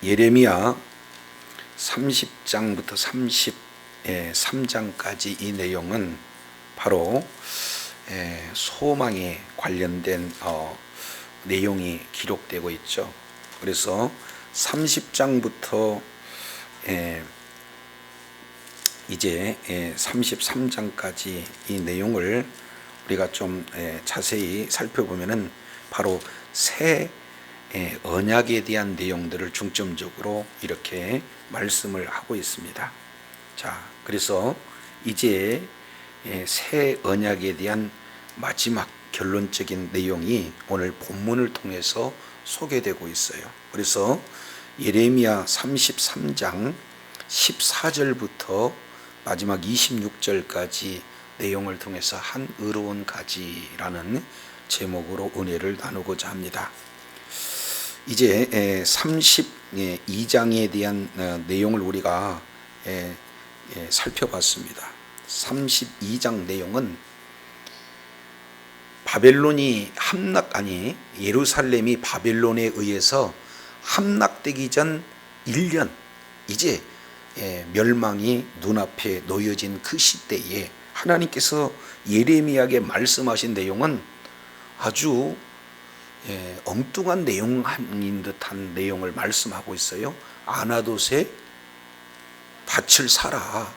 예레미야 30장부터 33장까지 이 내용은 바로 소망에 관련된 내용이 기록되고 있죠. 그래서 30장부터 이제 33장까지 이 내용을 우리가 좀 자세히 살펴보면은 바로 새 언약에 대한 내용들을 중점적으로 이렇게 말씀을 하고 있습니다. 자, 그래서 이제 새 언약에 대한 마지막 결론적인 내용이 오늘 본문을 통해서 소개되고 있어요. 그래서 예레미야 33장 14절부터 마지막 26절까지 내용을 통해서 한 의로운 가지라는 제목으로 은혜를 나누고자 합니다. 이제 32장에 대한 내용을 우리가 살펴봤습니다. 32장 내용은 바벨론이 예루살렘이 바벨론에 의해서 함락되기 전 1년, 이제 멸망이 눈앞에 놓여진 그 시대에 하나님께서 예레미야에게 말씀하신 내용은 아주 엉뚱한 내용인 듯한 내용을 말씀하고 있어요. 아나돗에 밭을 사라.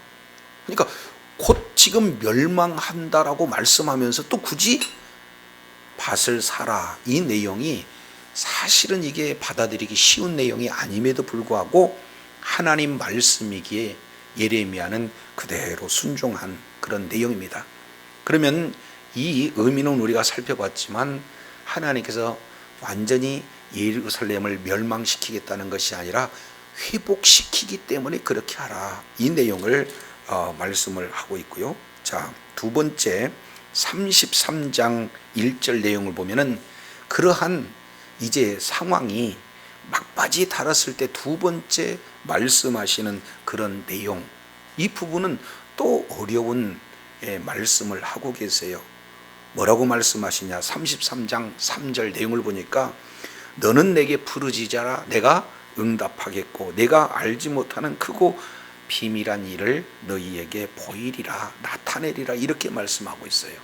그러니까 곧 지금 멸망한다라고 말씀하면서 또 굳이 밭을 사라. 이 내용이 사실은 이게 받아들이기 쉬운 내용이 아님에도 불구하고 하나님 말씀이기에 예레미야는 그대로 순종한 그런 내용입니다. 그러면 이 의미는 우리가 살펴봤지만 하나님께서 완전히 예루살렘을 멸망시키겠다는 것이 아니라 회복시키기 때문에 그렇게 하라. 이 내용을 말씀을 하고 있고요. 자, 두 번째 33장 1절 내용을 보면은 그러한 이제 상황이 막바지에 달았을 때 두 번째 말씀하시는 그런 내용, 이 부분은 또 어려운 말씀을 하고 계세요. 뭐라고 말씀하시냐? 33장 3절 내용을 보니까 너는 내게 부르짖어라 내가 응답하겠고 내가 알지 못하는 크고 비밀한 일을 너희에게 보이리라 나타내리라 이렇게 말씀하고 있어요.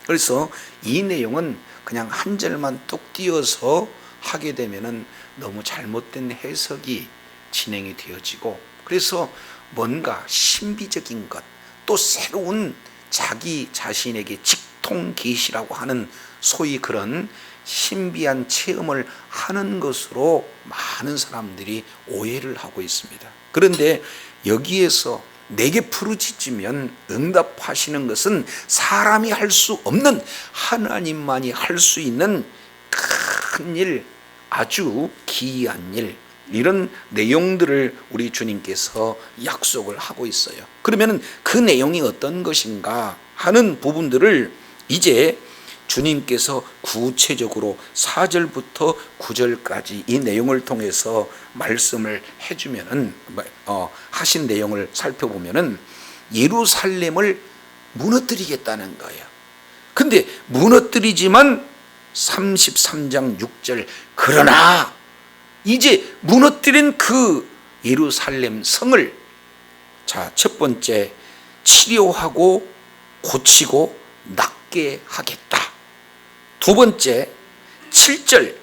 그래서 이 내용은 그냥 한 절만 뚝 띄어서 하게 되면은 너무 잘못된 해석이 진행이 되어지고, 그래서 뭔가 신비적인 것, 또 새로운 자기 자신에게 직통 계시라고 하는 소위 그런 신비한 체험을 하는 것으로 많은 사람들이 오해를 하고 있습니다. 그런데 여기에서 내게 부르짖으면 응답하시는 것은 사람이 할 수 없는 하나님만이 할 수 있는 큰 일, 아주 기이한 일, 이런 내용들을 우리 주님께서 약속을 하고 있어요. 그러면 그 내용이 어떤 것인가 하는 부분들을 이제 주님께서 구체적으로 4절부터 9절까지 이 내용을 통해서 말씀을 해주면은 하신 내용을 살펴보면은 예루살렘을 무너뜨리겠다는 거예요. 근데 무너뜨리지만 33장 6절 그러나 이제 무너뜨린 그 예루살렘 성을 첫 번째 치료하고 고치고 낫게 하겠다. 두 번째 7절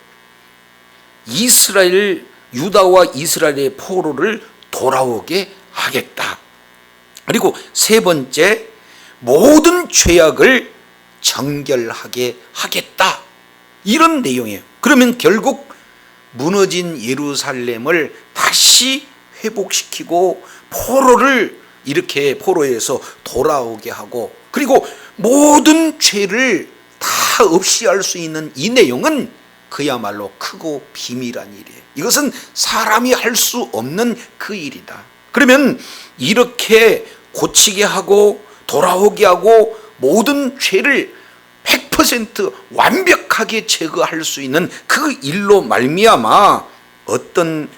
유다와 이스라엘의 포로를 돌아오게 하겠다. 그리고 세 번째 모든 죄악을 정결하게 하겠다. 이런 내용이에요. 그러면 결국 무너진 예루살렘을 다시 회복시키고 포로에서 돌아오게 하고, 그리고 모든 죄를 다 없이 할 수 있는 이 내용은 그야말로 크고 비밀한 일이에요. 이것은 사람이 할 수 없는 그 일이다. 그러면 이렇게 고치게 하고 돌아오게 하고 모든 죄를 100% 완벽하게 제거할 수 있는 그 일로 말미암아 어떤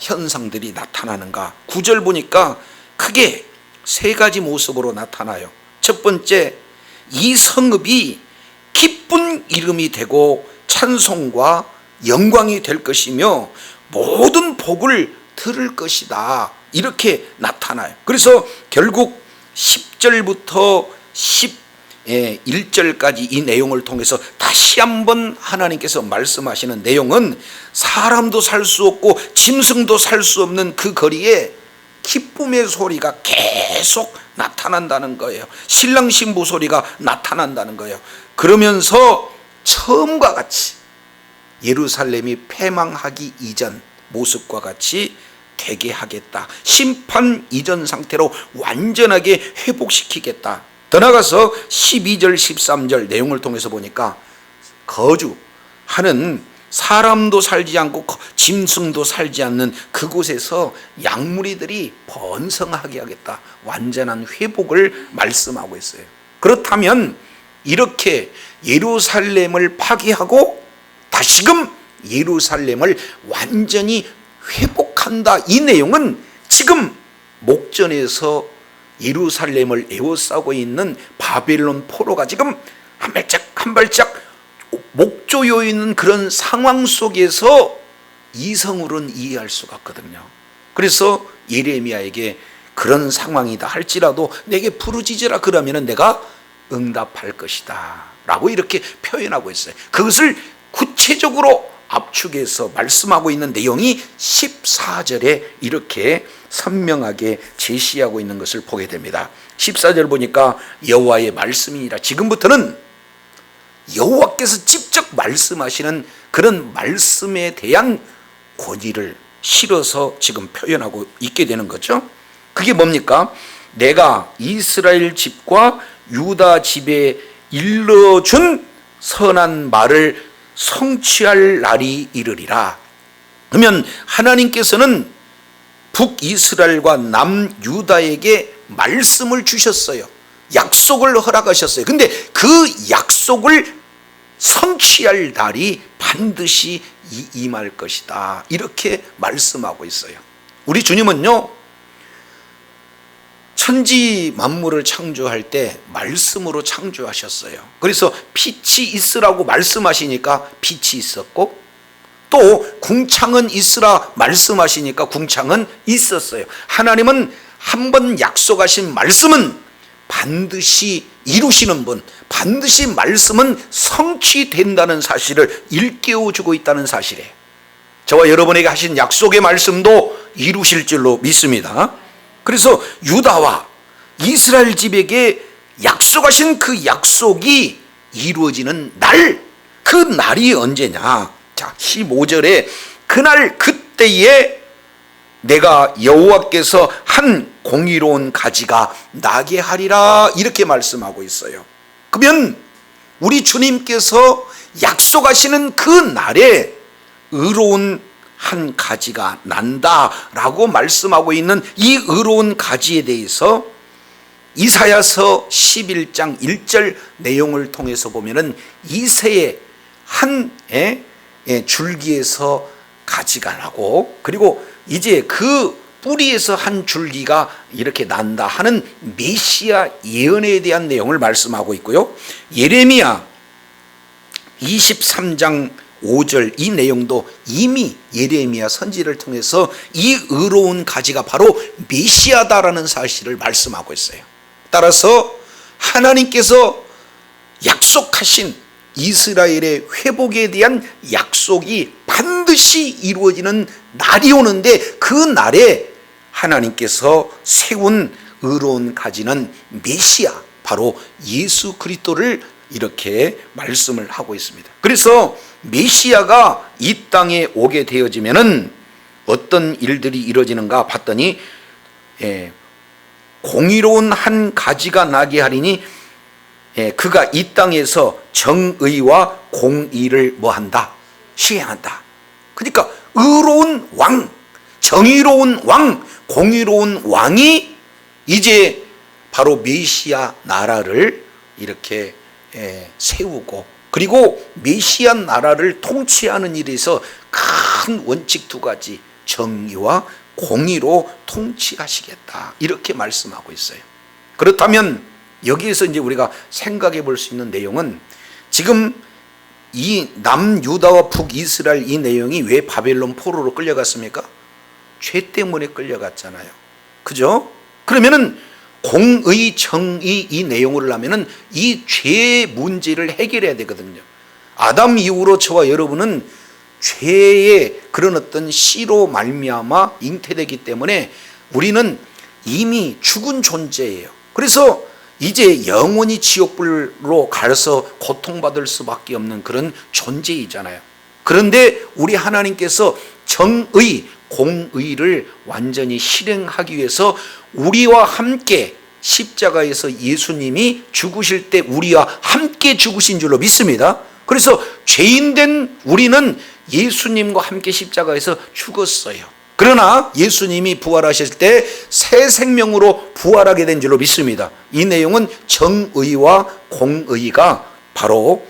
현상들이 나타나는가? 9절 보니까 크게 세 가지 모습으로 나타나요. 첫 번째, 이 성읍이 기쁜 이름이 되고 찬송과 영광이 될 것이며 모든 복을 들을 것이다, 이렇게 나타나요. 그래서 결국 10절부터 11절까지 이 내용을 통해서 다시 한번 하나님께서 말씀하시는 내용은 사람도 살 수 없고 짐승도 살 수 없는 그 거리에 기쁨의 소리가 계속 나타난다는 거예요. 신랑 신부 소리가 나타난다는 거예요. 그러면서 처음과 같이 예루살렘이 패망하기 이전 모습과 같이 되게 하겠다. 심판 이전 상태로 완전하게 회복시키겠다. 더 나아가서 12절 13절 내용을 통해서 보니까 거주하는 사람도 살지 않고 짐승도 살지 않는 그곳에서 양무리들이 번성하게 하겠다. 완전한 회복을 말씀하고 있어요. 그렇다면 이렇게 예루살렘을 파괴하고 다시금 예루살렘을 완전히 회복한다, 이 내용은 지금 목전에서 예루살렘을 에워싸고 있는 바벨론 포로가 지금 한 발짝 한 발짝 목조여 있는 그런 상황 속에서 이성으로는 이해할 수가 없거든요. 그래서 예레미야에게 그런 상황이다 할지라도 내게 부르짖으라 그러면 내가 응답할 것이다 라고 이렇게 표현하고 있어요. 그것을 구체적으로 압축해서 말씀하고 있는 내용이 14절에 이렇게 선명하게 제시하고 있는 것을 보게 됩니다. 14절 보니까 여호와의 말씀이니라. 지금부터는 여호와께서 직접 말씀하시는 그런 말씀에 대한 권위를 실어서 지금 표현하고 있게 되는 거죠. 그게 뭡니까? 내가 이스라엘 집과 유다 집에 일러준 선한 말을 성취할 날이 이르리라. 그러면 하나님께서는 북이스라엘과 남유다에게 말씀을 주셨어요. 약속을 허락하셨어요. 근데 그 약속을 성취할 날이 반드시 임할 것이다, 이렇게 말씀하고 있어요. 우리 주님은요, 천지 만물을 창조할 때 말씀으로 창조하셨어요. 그래서 빛이 있으라고 말씀하시니까 빛이 있었고, 또 궁창은 있으라 말씀하시니까 궁창은 있었어요. 하나님은 한번 약속하신 말씀은 반드시 이루시는 분, 반드시 말씀은 성취된다는 사실을 일깨워주고 있다는 사실이에요. 저와 여러분에게 하신 약속의 말씀도 이루실 줄로 믿습니다. 그래서 유다와 이스라엘 집에게 약속하신 그 약속이 이루어지는 날, 그 날이 언제냐? 자, 15절에 그날 그때에 내가 여호와께서 한 공의로운 가지가 나게 하리라, 이렇게 말씀하고 있어요. 그러면 우리 주님께서 약속하시는 그 날에 의로운 한 가지가 난다라고 말씀하고 있는 이 의로운 가지에 대해서 이사야서 11장 1절 내용을 통해서 보면은 이새의 한 줄기에서 가지가 나고, 그리고 이제 그 뿌리에서 한 줄기가 이렇게 난다 하는 메시아 예언에 대한 내용을 말씀하고 있고요. 예레미야 23장 5절 이 내용도 이미 예레미야 선지를 통해서 이 의로운 가지가 바로 메시아다라는 사실을 말씀하고 있어요. 따라서 하나님께서 약속하신 이스라엘의 회복에 대한 약속이 반드시 이루어지는 날이 오는데, 그 날에 하나님께서 세운 의로운 가지는 메시아, 바로 예수 그리스도를 이렇게 말씀을 하고 있습니다. 그래서 메시아가 이 땅에 오게 되어지면은 어떤 일들이 이루어지는가 봤더니 공의로운 한 가지가 나게 하리니 그가 이 땅에서 정의와 공의를 뭐한다? 시행한다. 그러니까 의로운 왕, 정의로운 왕, 공의로운 왕이 이제 바로 메시아 나라를 이렇게 세우고, 그리고 메시아 나라를 통치하는 일에서 큰 원칙 두 가지, 정의와 공의로 통치하시겠다, 이렇게 말씀하고 있어요. 그렇다면 여기에서 이제 우리가 생각해 볼 수 있는 내용은, 지금 이 남유다와 북이스라엘 이 내용이 왜 바벨론 포로로 끌려갔습니까? 죄 때문에 끌려갔잖아요. 그죠? 그러면은 공의, 정의 이 내용을 하면은 이 죄 문제를 해결해야 되거든요. 아담 이후로 저와 여러분은 죄의 그런 어떤 씨로 말미암아 잉태되기 때문에 우리는 이미 죽은 존재예요. 그래서 이제 영원히 지옥불로 가서 고통받을 수밖에 없는 그런 존재이잖아요. 그런데 우리 하나님께서 정의, 공의를 완전히 실행하기 위해서 우리와 함께 십자가에서 예수님이 죽으실 때 우리와 함께 죽으신 줄로 믿습니다. 그래서 죄인된 우리는 예수님과 함께 십자가에서 죽었어요. 그러나 예수님이 부활하실 때 새 생명으로 부활하게 된 줄로 믿습니다. 이 내용은 정의와 공의가 바로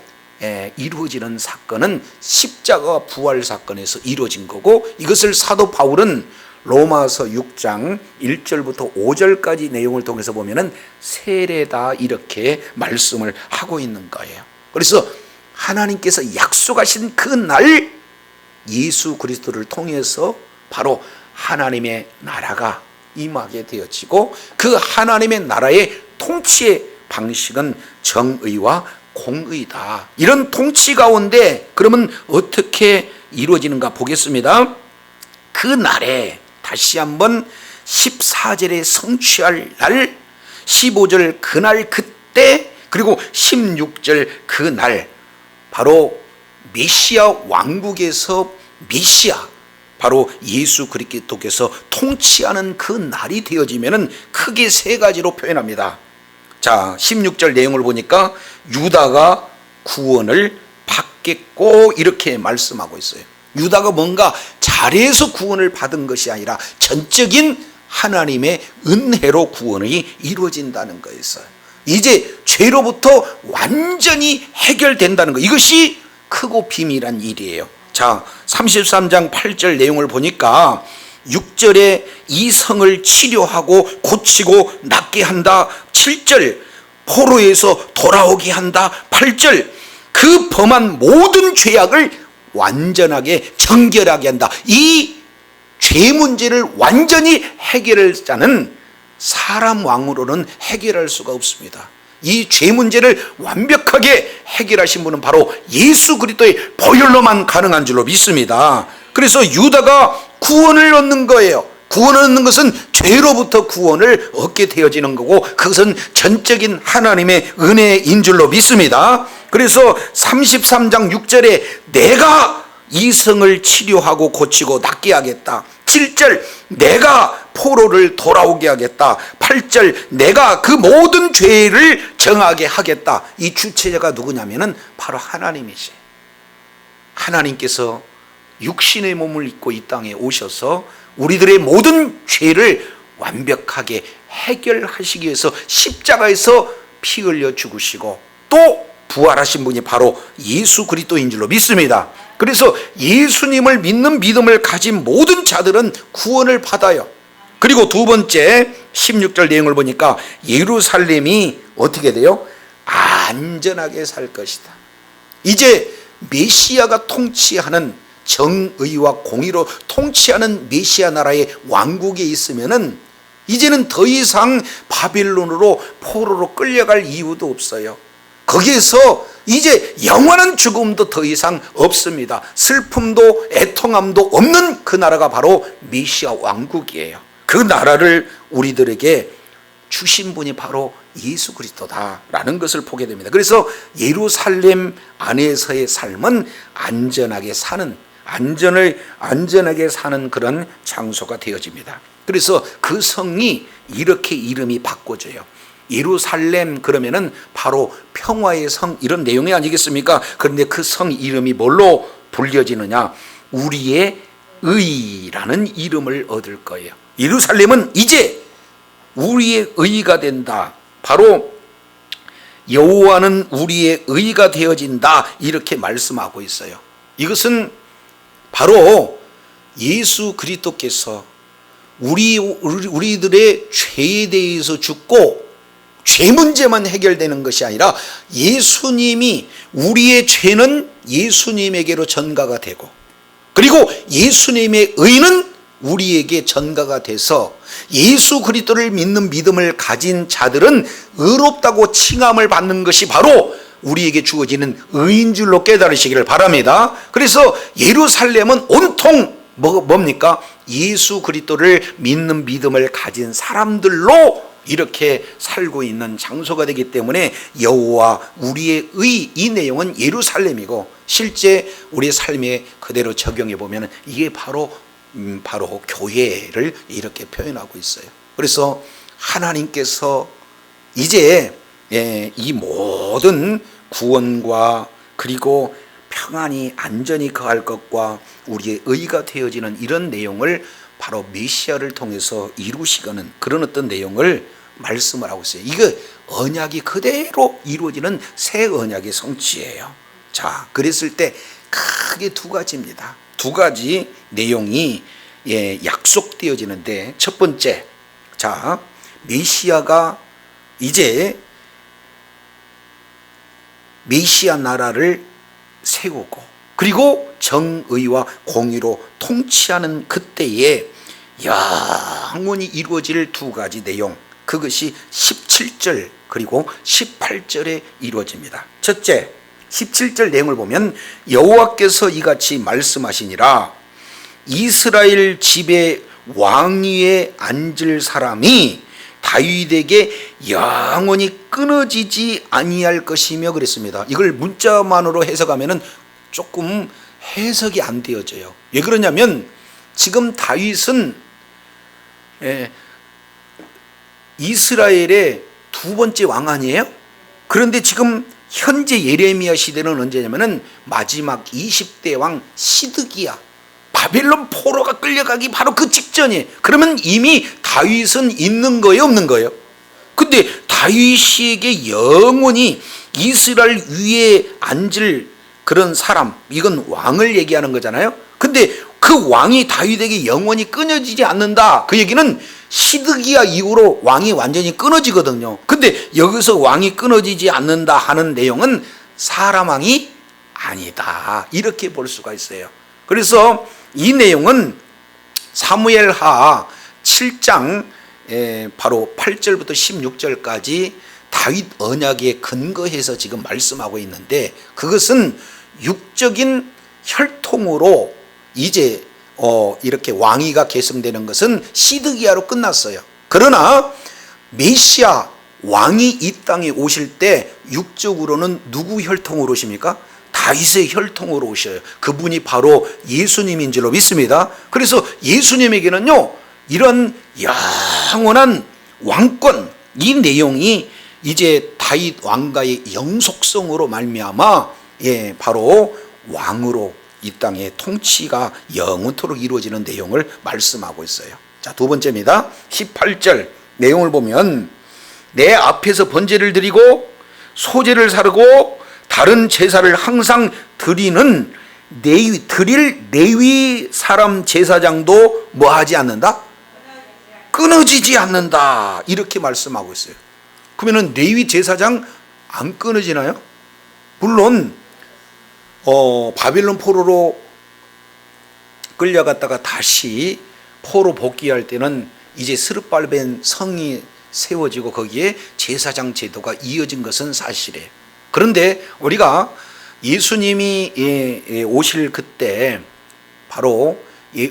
이루어지는 사건은 십자가 부활 사건에서 이루어진 거고, 이것을 사도 바울은 로마서 6장 1절부터 5절까지 내용을 통해서 보면은 세례다 이렇게 말씀을 하고 있는 거예요. 그래서 하나님께서 약속하신 그 날 예수 그리스도를 통해서 바로 하나님의 나라가 임하게 되어지고, 그 하나님의 나라의 통치의 방식은 정의와 공의다. 이런 통치 가운데 그러면 어떻게 이루어지는가 보겠습니다. 그 날에 다시 한번 14절에 성취할 날, 15절 그날 그때, 그리고 16절 그날, 바로 메시아 왕국에서 메시아 바로 예수 그리스도께서 통치하는 그 날이 되어지면은 크게 세 가지로 표현합니다. 자, 16절 내용을 보니까 유다가 구원을 받겠고 이렇게 말씀하고 있어요. 유다가 뭔가 잘해서 구원을 받은 것이 아니라 전적인 하나님의 은혜로 구원이 이루어진다는 거였어요. 이제 죄로부터 완전히 해결된다는 거, 이것이 크고 비밀한 일이에요. 자, 33장 8절 내용을 보니까 6절에 이 성을 치료하고 고치고 낫게 한다. 7절 포로에서 돌아오게 한다. 8절 그 범한 모든 죄악을 완전하게 정결하게 한다. 이 죄 문제를 완전히 해결할 자는 사람 왕으로는 해결할 수가 없습니다. 이 죄 문제를 완벽하게 해결하신 분은 바로 예수 그리스도의 보혈로만 가능한 줄로 믿습니다. 그래서 유다가 구원을 얻는 거예요. 구원을 얻는 것은 죄로부터 구원을 얻게 되어지는 거고, 그것은 전적인 하나님의 은혜인 줄로 믿습니다. 그래서 33장 6절에 내가 이성을 치료하고 고치고 낫게 하겠다. 7절 내가 포로를 돌아오게 하겠다. 8절 내가 그 모든 죄를 정하게 하겠다. 이 주체자가 누구냐면은 바로 하나님이지. 하나님께서 육신의 몸을 입고 이 땅에 오셔서 우리들의 모든 죄를 완벽하게 해결하시기 위해서 십자가에서 피 흘려 죽으시고 또 부활하신 분이 바로 예수 그리스도인 줄로 믿습니다. 그래서 예수님을 믿는 믿음을 가진 모든 자들은 구원을 받아요. 그리고 두 번째 16절 내용을 보니까 예루살렘이 어떻게 돼요? 안전하게 살 것이다. 이제 메시아가 통치하는, 정의와 공의로 통치하는 메시아 나라의 왕국에 있으면은 이제는 더 이상 바빌론으로 포로로 끌려갈 이유도 없어요. 거기에서 이제 영원한 죽음도 더 이상 없습니다. 슬픔도 애통함도 없는 그 나라가 바로 메시아 왕국이에요. 그 나라를 우리들에게 주신 분이 바로 예수 그리스도다라는 것을 보게 됩니다. 그래서 예루살렘 안에서의 삶은 안전하게 사는, 안전하게 사는 그런 장소가 되어집니다. 그래서 그 성이 이렇게 이름이 바꿔져요. 예루살렘 그러면은 바로 평화의 성, 이런 내용이 아니겠습니까? 그런데 그 성 이름이 뭘로 불려지느냐? 우리의 의라는 이름을 얻을 거예요. 예루살렘은 이제 우리의 의가 된다. 바로 여호와는 우리의 의가 되어진다. 이렇게 말씀하고 있어요. 이것은 바로 예수 그리스도께서 우리들의 죄에 대해서 죽고 죄 문제만 해결되는 것이 아니라 예수님이, 우리의 죄는 예수님에게로 전가가 되고, 그리고 예수님의 의는 우리에게 전가가 돼서 예수 그리스도를 믿는 믿음을 가진 자들은 의롭다고 칭함을 받는 것이 바로 우리에게 주어지는 의인 줄로 깨달으시기를 바랍니다. 그래서 예루살렘은 온통 뭡니까? 예수 그리스도를 믿는 믿음을 가진 사람들로 이렇게 살고 있는 장소가 되기 때문에 여호와 우리의 의, 이 내용은 예루살렘이고, 실제 우리의 삶에 그대로 적용해 보면 이게 바로 교회를 이렇게 표현하고 있어요. 그래서 하나님께서 이제 이 모든 구원과 그리고 평안이 안전히 거할 것과 우리의 의가 되어지는 이런 내용을 바로 메시아를 통해서 이루시려는 그런 어떤 내용을 말씀을 하고 있어요. 이거 언약이 그대로 이루어지는 새 언약의 성취예요. 자, 그랬을 때 크게 두 가지입니다. 두 가지 내용이 약속되어지는데, 첫 번째, 자, 메시아가 이제 메시아 나라를 세우고 그리고 정의와 공의로 통치하는 그때에 영원히 이루어질 두 가지 내용, 그것이 17절 그리고 18절에 이루어집니다. 첫째, 17절 내용을 보면 여호와께서 이같이 말씀하시니라. 이스라엘 집에 왕위에 앉을 사람이 다윗에게 영원히 끊어지지 아니할 것이며 그랬습니다. 이걸 문자만으로 해석하면 조금 해석이 안 되어져요. 왜 그러냐면 지금 다윗은 이스라엘의 두 번째 왕 아니에요? 그런데 지금 현재 예레미야 시대는 언제냐면은 마지막 20대 왕 시드기야, 바벨론 포로가 끌려가기 바로 그 직전이에요. 그러면 이미 다윗은 있는 거예요, 없는 거예요? 근데 다윗에게 영원히 이스라엘 위에 앉을 그런 사람, 이건 왕을 얘기하는 거잖아요. 근데 그 왕이 다윗에게 영원히 끊어지지 않는다, 그 얘기는 시드기야 이후로 왕이 완전히 끊어지거든요. 근데 여기서 왕이 끊어지지 않는다 하는 내용은 사람 왕이 아니다, 이렇게 볼 수가 있어요. 그래서 이 내용은 사무엘하 7장 바로 8절부터 16절까지 다윗 언약에 근거해서 지금 말씀하고 있는데, 그것은 육적인 혈통으로 이제 이렇게 왕위가 계승되는 것은 시드기야로 끝났어요. 그러나 메시아 왕이 이 땅에 오실 때 육적으로는 누구 혈통으로 오십니까? 다윗의 혈통으로 오셔요. 그분이 바로 예수님인 줄로 믿습니다. 그래서 예수님에게는요, 이런 영원한 왕권, 이 내용이 이제 다윗 왕가의 영속성으로 말미암아 바로 왕으로 이 땅의 통치가 영원토록 이루어지는 내용을 말씀하고 있어요. 자, 두 번째입니다. 18절 내용을 보면 내 앞에서 번제를 드리고 소제를 사르고 다른 제사를 항상 드리는 드릴 레위 사람 제사장도 뭐 하지 않는다? 끊어지지 않는다, 이렇게 말씀하고 있어요. 그러면 레위 제사장 안 끊어지나요? 물론 바빌론 포로로 끌려갔다가 다시 포로 복귀할 때는 이제 스룹발벤 성이 세워지고 거기에 제사장 제도가 이어진 것은 사실이에요. 그런데 우리가 예수님이 오실 그때 바로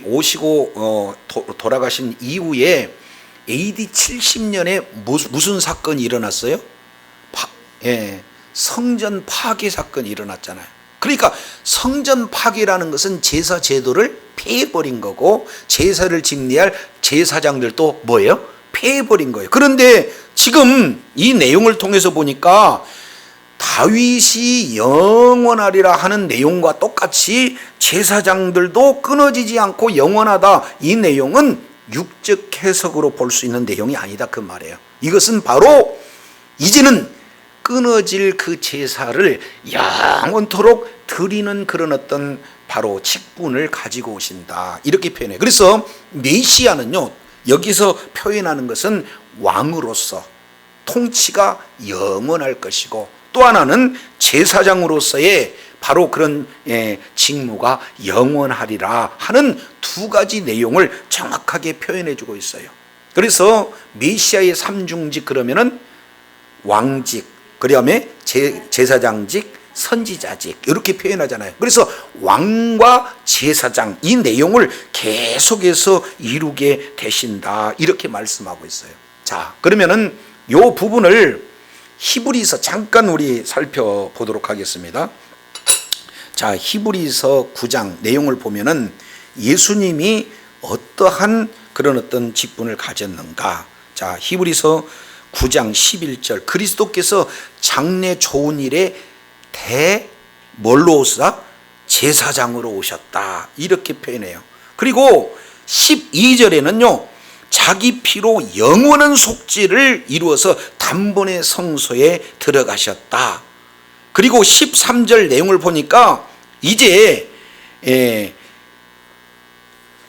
오시고 돌아가신 이후에 AD 70년에 무슨 사건이 일어났어요? 성전 파괴 사건이 일어났잖아요. 그러니까 성전 파괴라는 것은 제사 제도를 폐해버린 거고, 제사를 집례할 제사장들도 뭐예요? 폐해버린 거예요. 그런데 지금 이 내용을 통해서 보니까 다윗이 영원하리라 하는 내용과 똑같이 제사장들도 끊어지지 않고 영원하다, 이 내용은 육적 해석으로 볼 수 있는 내용이 아니다, 그 말이에요. 이것은 바로 이제는 끊어질 그 제사를 영원토록 드리는 그런 어떤 바로 직분을 가지고 오신다, 이렇게 표현해요. 그래서 메시아는요, 여기서 표현하는 것은 왕으로서 통치가 영원할 것이고, 또 하나는 제사장으로서의 바로 그런 직무가 영원하리라 하는 두 가지 내용을 정확하게 표현해 주고 있어요. 그래서 메시아의 삼중직 그러면은 왕직, 그다음에 제사장직, 선지자직 이렇게 표현하잖아요. 그래서 왕과 제사장 이 내용을 계속해서 이루게 되신다 이렇게 말씀하고 있어요. 자, 그러면은 요 부분을 히브리서 잠깐 우리 살펴보도록 하겠습니다. 자, 히브리서 9장 내용을 보면은 예수님이 어떠한 그런 어떤 직분을 가졌는가. 자, 히브리서 9장 11절 그리스도께서 장래 좋은 일에 뭘로 오사? 제사장으로 오셨다 이렇게 표현해요. 그리고 12절에는요 자기 피로 영원한 속죄를 이루어서 단번에 성소에 들어가셨다. 그리고 13절 내용을 보니까 이제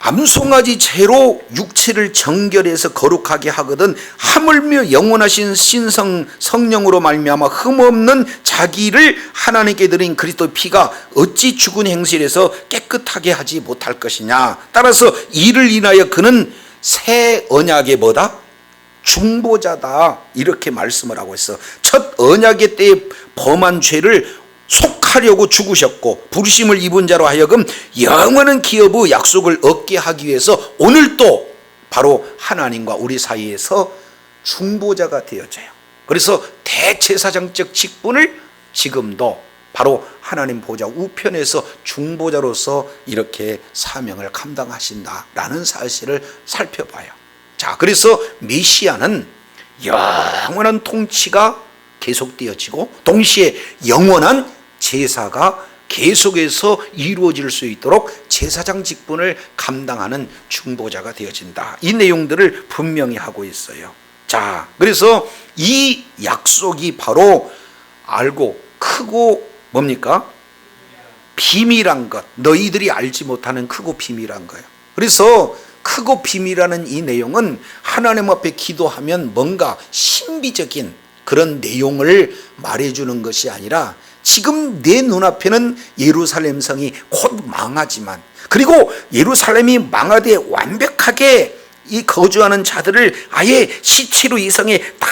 암송아지 채로 육체를 정결해서 거룩하게 하거든 하물며 영원하신 신성 성령으로 말미암아 흠없는 자기를 하나님께 드린 그리스도의 피가 어찌 죽은 행실에서 깨끗하게 하지 못할 것이냐. 따라서 이를 인하여 그는 새 언약의 뭐다? 중보자다 이렇게 말씀을 하고 있어. 첫 언약의 때에 범한 죄를 속하려고 죽으셨고 부르심을 입은 자로 하여금 영원한 기업의 약속을 얻게 하기 위해서 오늘 또 바로 하나님과 우리 사이에서 중보자가 되어져요. 그래서 대제사장적 직분을 지금도 바로 하나님 보좌 우편에서 중보자로서 이렇게 사명을 감당하신다라는 사실을 살펴봐요. 자, 그래서 메시아는 영원한 통치가 계속되어지고 동시에 영원한 제사가 계속해서 이루어질 수 있도록 제사장 직분을 감당하는 중보자가 되어진다. 이 내용들을 분명히 하고 있어요. 자, 그래서 이 약속이 바로 알고 크고 뭡니까? 비밀한 것, 너희들이 알지 못하는 크고 비밀한 거예요. 그래서 크고 비밀하는 이 내용은 하나님 앞에 기도하면 뭔가 신비적인 그런 내용을 말해주는 것이 아니라 지금 내 눈앞에는 예루살렘 성이 곧 망하지만, 그리고 예루살렘이 망하되 완벽하게 이 거주하는 자들을 아예 시체로 이 성에 다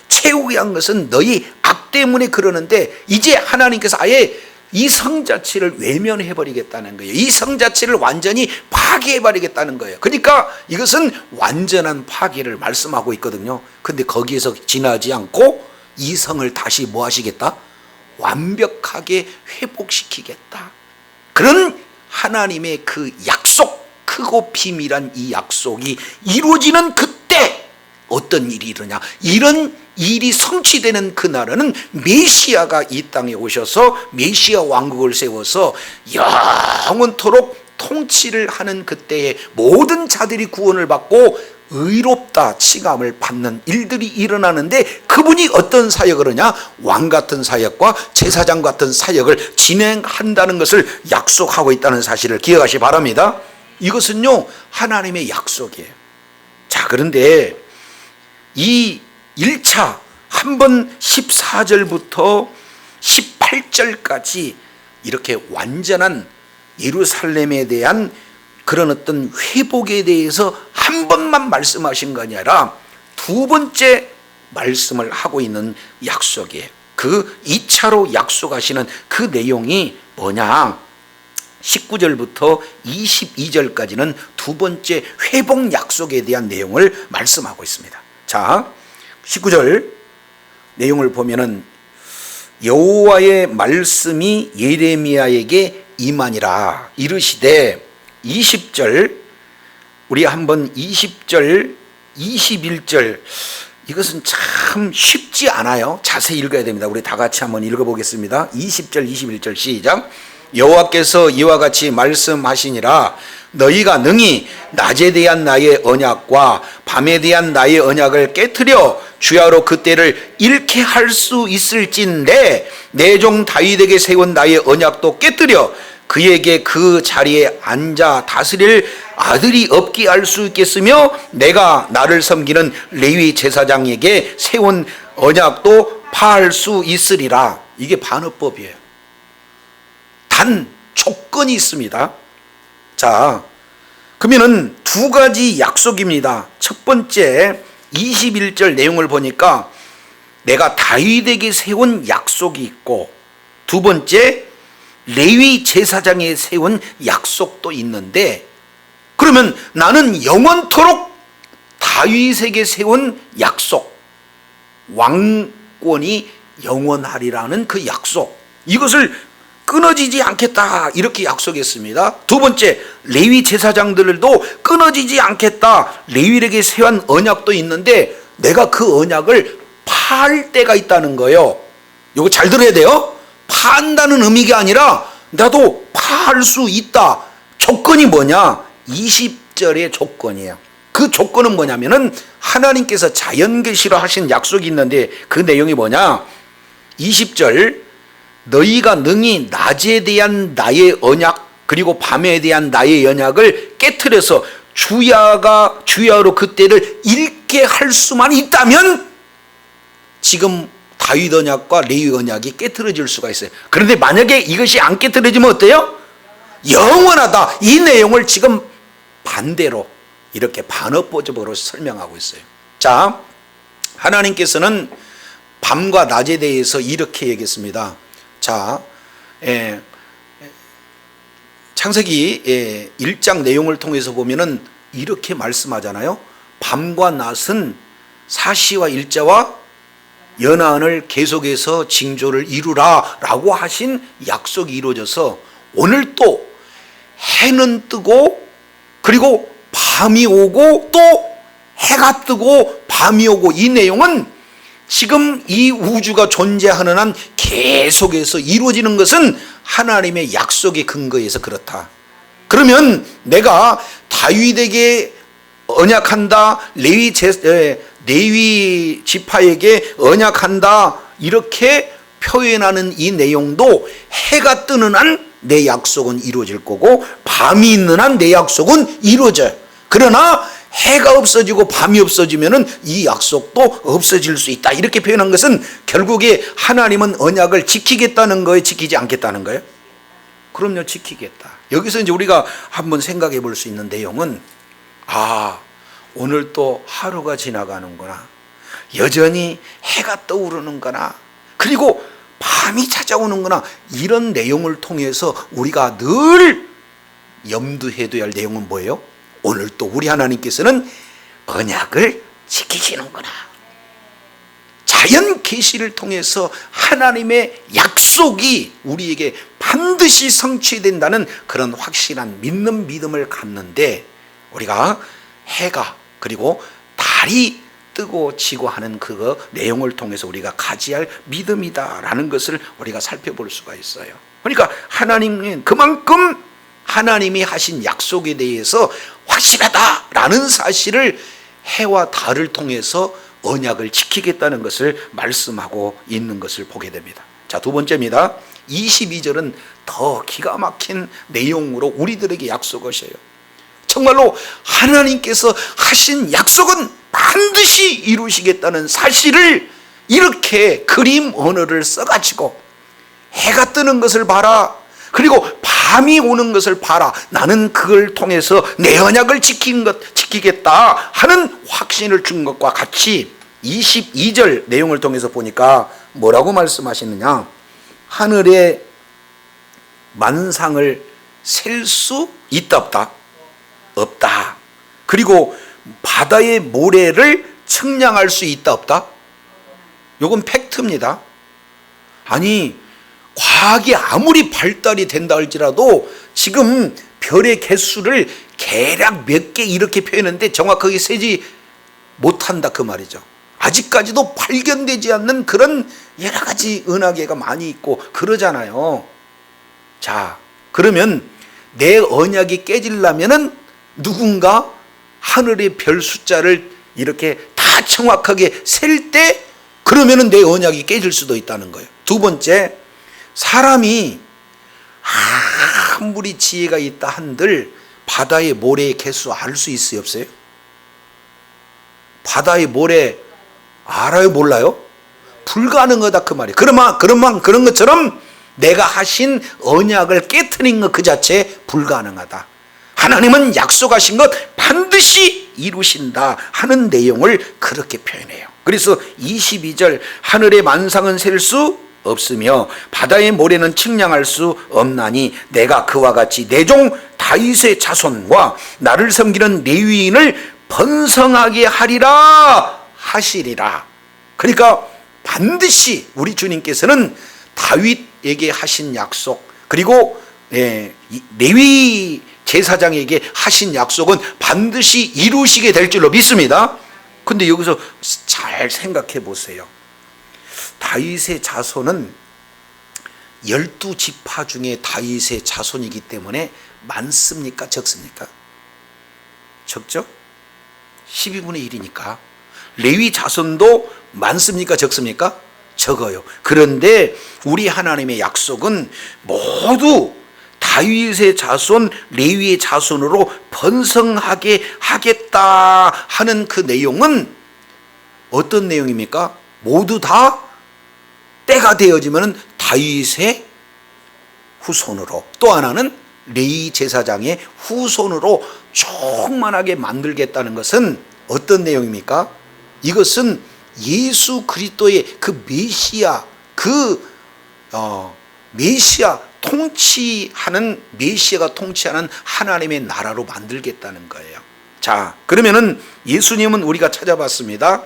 채우게 한 것은 너희 악 때문에 그러는데 이제 하나님께서 아예 이 성 자체를 외면해버리겠다는 거예요. 이 성 자체를 완전히 파괴해버리겠다는 거예요. 그러니까 이것은 완전한 파괴를 말씀하고 있거든요. 근데 거기에서 지나지 않고 이 성을 다시 뭐 하시겠다? 완벽하게 회복시키겠다. 그런 하나님의 그 약속, 크고 비밀한 이 약속이 이루어지는 그때 어떤 일이 일어나냐? 이런 일이 성취되는 그날에는 메시아가 이 땅에 오셔서 메시아 왕국을 세워서 영원토록 통치를 하는 그때에 모든 자들이 구원을 받고 의롭다 칭함을 받는 일들이 일어나는데, 그분이 어떤 사역을 하냐? 왕 같은 사역과 제사장 같은 사역을 진행한다는 것을 약속하고 있다는 사실을 기억하시기 바랍니다. 이것은요 하나님의 약속이에요. 자, 그런데 이 1차 한 번 14절부터 18절까지 이렇게 완전한 예루살렘에 대한 그런 어떤 회복에 대해서 한 번만 말씀하신 것이 아니라 두 번째 말씀을 하고 있는 약속이에요. 그 2차로 약속하시는 그 내용이 뭐냐? 19절부터 22절까지는 두 번째 회복 약속에 대한 내용을 말씀하고 있습니다. 자, 19절 내용을 보면은 여호와의 말씀이 예레미야에게 임하니라 이르시되, 20절 우리 한번 20절 21절 이것은 참 쉽지 않아요. 자세히 읽어야 됩니다. 우리 다 같이 한번 읽어보겠습니다. 20절 21절 시작. 여호와께서 이와 같이 말씀하시니라. 너희가 능히 낮에 대한 나의 언약과 밤에 대한 나의 언약을 깨트려 주야로 그때를 잃게 할 수 있을진데 내 종 다윗에게 세운 나의 언약도 깨뜨려 그에게 그 자리에 앉아 다스릴 아들이 없게 할 수 있겠으며 내가 나를 섬기는 레위 제사장에게 세운 언약도 파할 수 있으리라. 이게 반어법이에요. 단 조건이 있습니다. 자, 그러면은 두 가지 약속입니다. 첫 번째 21절 내용을 보니까 내가 다윗에게 세운 약속이 있고, 두 번째 레위 제사장에 세운 약속도 있는데, 그러면 나는 영원토록 다윗에게 세운 약속, 왕권이 영원하리라는 그 약속, 이것을 끊어지지 않겠다 이렇게 약속했습니다. 두 번째, 레위 제사장들도 끊어지지 않겠다, 레위에게 세운 언약도 있는데 내가 그 언약을 파할 때가 있다는 거예요. 이거 잘 들어야 돼요. 파한다는 의미가 아니라 나도 파할 수 있다. 조건이 뭐냐? 20절의 조건이에요. 그 조건은 뭐냐면은 하나님께서 자연계시로 하신 약속이 있는데 그 내용이 뭐냐? 20절, 너희가 능히 낮에 대한 나의 언약 그리고 밤에 대한 나의 언약을 깨트려서 주야로 그때를 잃게 할 수만 있다면 지금 다윗 언약과 레위 언약이 깨트려질 수가 있어요. 그런데 만약에 이것이 안 깨트려지면 어때요? 영원하다. 이 내용을 지금 반대로 이렇게 반어법으로 설명하고 있어요. 자, 하나님께서는 밤과 낮에 대해서 이렇게 얘기했습니다. 자, 창세기 1장 내용을 통해서 보면은 이렇게 말씀하잖아요. 밤과 낮은 사시와 일자와 연한을 계속해서 징조를 이루라 라고 하신 약속이 이루어져서 오늘 또 해는 뜨고 그리고 밤이 오고 또 해가 뜨고 밤이 오고, 이 내용은 지금 이 우주가 존재하는 한 계속해서 이루어지는 것은 하나님의 약속의 근거에서 그렇다. 그러면 내가 다윗에게 언약한다, 레위 지파에게 언약한다 이렇게 표현하는 이 내용도 해가 뜨는 한 내 약속은 이루어질 거고 밤이 있는 한 내 약속은 이루어져요. 그러나 해가 없어지고 밤이 없어지면은 이 약속도 없어질 수 있다 이렇게 표현한 것은 결국에 하나님은 언약을 지키겠다는 거예요, 지키지 않겠다는 거예요? 그럼요, 지키겠다. 여기서 이제 우리가 한번 생각해 볼 수 있는 내용은, 오늘 또 하루가 지나가는구나, 여전히 해가 떠오르는구나, 그리고 밤이 찾아오는구나, 이런 내용을 통해서 우리가 늘 염두해 둬야 할 내용은 뭐예요? 오늘 또 우리 하나님께서는 언약을 지키시는구나. 자연 계시를 통해서 하나님의 약속이 우리에게 반드시 성취된다는 그런 확실한 믿는 믿음을 갖는데, 우리가 해가 그리고 달이 뜨고 지고 하는 그 내용을 통해서 우리가 가져야 할 믿음이다라는 것을 우리가 살펴볼 수가 있어요. 그러니까 하나님은 그만큼 하나님이 하신 약속에 대해서 확실하다라는 사실을 해와 달을 통해서 언약을 지키겠다는 것을 말씀하고 있는 것을 보게 됩니다. 자, 두 번째입니다. 22절은 더 기가 막힌 내용으로 우리들에게 약속하셔요. 정말로 하나님께서 하신 약속은 반드시 이루시겠다는 사실을 이렇게 그림 언어를 써가지고, 해가 뜨는 것을 봐라, 그리고 밤이 오는 것을 봐라, 나는 그걸 통해서 내 언약을 지키겠다 하는 확신을 준 것과 같이 22절 내용을 통해서 보니까 뭐라고 말씀하시느냐? 하늘의 만상을 셀 수 있다 없다? 없다. 그리고 바다의 모래를 측량할 수 있다 없다? 이건 팩트입니다. 아니, 과학이 아무리 발달이 된다 할지라도 지금 별의 개수를 대략 몇 개 이렇게 표현했는데 정확하게 세지 못한다 그 말이죠. 아직까지도 발견되지 않는 그런 여러 가지 은하계가 많이 있고 그러잖아요. 자, 그러면 내 언약이 깨지려면은 누군가 하늘의 별 숫자를 이렇게 다 정확하게 셀 때, 그러면은 내 언약이 깨질 수도 있다는 거예요. 두 번째, 사람이 아무리 지혜가 있다 한들 바다의 모래의 개수 알 수 있어요, 없어요? 바다의 모래 알아요, 몰라요? 불가능하다 그 말이에요. 그런 것처럼 내가 하신 언약을 깨트린 것 그 자체 불가능하다. 하나님은 약속하신 것 반드시 이루신다 하는 내용을 그렇게 표현해요. 그래서 22절 하늘의 만상은 셀 수 없으며 바다의 모래는 측량할 수 없나니 내가 그와 같이 내 종 다윗의 자손과 나를 섬기는 레위인을 번성하게 하리라 하시리라. 그러니까 반드시 우리 주님께서는 다윗에게 하신 약속, 그리고 레위 제사장에게 하신 약속은 반드시 이루시게 될 줄로 믿습니다. 근데 여기서 잘 생각해 보세요. 다윗의 자손은 12지파 중에 다윗의 자손이기 때문에 많습니까? 적습니까? 적죠? 12분의 1이니까. 레위 자손도 많습니까? 적습니까? 적어요. 그런데 우리 하나님의 약속은 모두 다윗의 자손, 레위의 자손으로 번성하게 하겠다 하는 그 내용은 어떤 내용입니까? 모두 다 때가 되어지면 다윗의 후손으로, 또 하나는 레위 제사장의 후손으로 충만하게 만들겠다는 것은 어떤 내용입니까? 이것은 예수 그리스도의 그 메시아, 메시아가 통치하는 하나님의 나라로 만들겠다는 거예요. 자, 그러면은 예수님은 우리가 찾아봤습니다.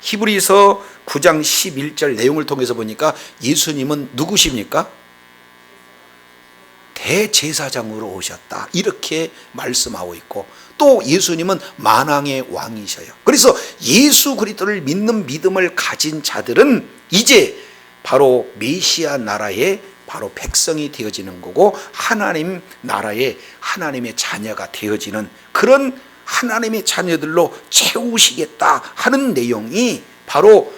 히브리서 9장 11절 내용을 통해서 보니까 예수님은 누구십니까? 대제사장으로 오셨다, 이렇게 말씀하고 있고, 또 예수님은 만왕의 왕이셔요. 그래서 예수 그리스도를 믿는 믿음을 가진 자들은 이제 바로 메시아 나라의 바로 백성이 되어지는 거고, 하나님 나라의 하나님의 자녀가 되어지는 그런 하나님의 자녀들로 채우시겠다 하는 내용이 바로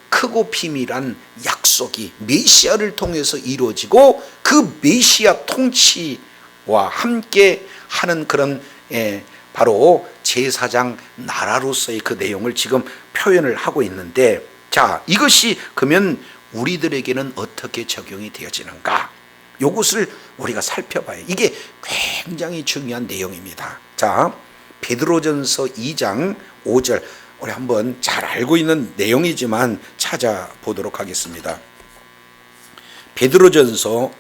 크고 비밀한 약속이 메시아를 통해서 이루어지고, 그 메시아 통치와 함께 하는 그런 바로 제사장 나라로서의 그 내용을 지금 표현을 하고 있는데, 자, 이것이 그러면 우리들에게는 어떻게 적용이 되어지는가? 이것을 우리가 살펴봐요. 이게 굉장히 중요한 내용입니다. 자, 베드로전서 2장 5절, 우리 한번 잘 알고 있는 내용이지만 찾아보도록 하겠습니다. 베드로전서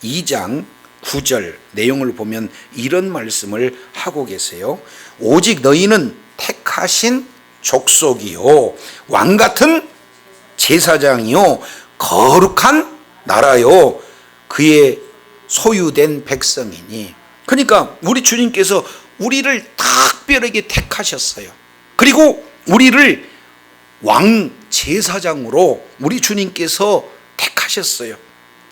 2장 9절 내용을 보면 이런 말씀을 하고 계세요. 오직 너희는 택하신 족속이요 왕같은 제사장이요 거룩한 나라요 그의 소유된 백성이니. 그러니까 우리 주님께서 우리를 특별하게 택하셨어요. 그리고 우리를 왕 제사장으로 우리 주님께서 택하셨어요.